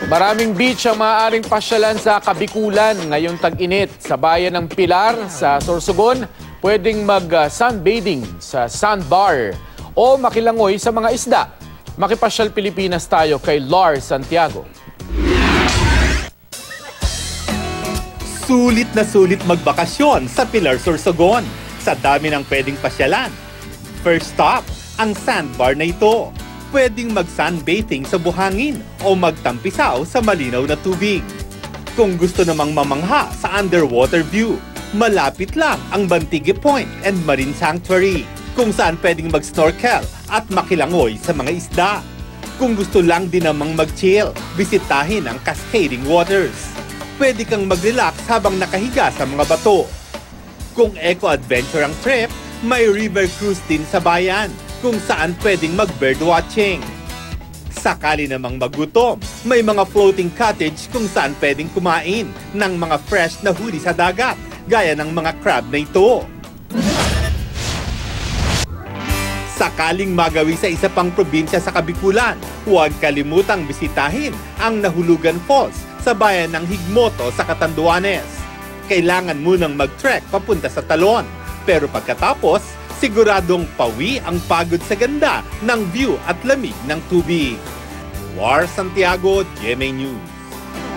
Maraming beach ang maaaring pasyalan sa Kabikulan ngayong tag-init. Sa bayan ng Pilar sa Sorsogon, pwedeng mag-sunbathing sa sandbar o makilangoy sa mga isda. Makipasyal Pilipinas tayo kay Lars Santiago. Sulit na sulit magbakasyon sa Pilar, Sorsogon sa dami ng pwedeng pasyalan. First stop, ang sandbar na ito. Pwedeng mag-sunbathing sa buhangin o magtampisaw sa malinaw na tubig. Kung gusto namang mamangha sa underwater view, malapit lang ang Bantigue Point and Marine Sanctuary, kung saan pwedeng mag-snorkel at makilangoy sa mga isda. Kung gusto lang din namang mag-chill, bisitahin ang cascading waters. Pwede kang mag-relax habang nakahiga sa mga bato. Kung eco-adventure ang trip, may river cruise din sa bayan, kung saan pwedeng mag-birdwatching. Sakali namang magutom, may mga floating cottage kung saan pwedeng kumain ng mga fresh na huli sa dagat, gaya ng mga crab na ito. Sakaling magawi sa isa pang probinsya sa Kabikulan, huwag kalimutang bisitahin ang Nahulugan Falls sa bayan ng Higmoto sa Catanduanes. Kailangan munang mag-trek papunta sa Talon, pero pagkatapos, siguradong pawi ang pagod sa ganda ng view at lamig ng tubig. Lars Santiago, GMA News.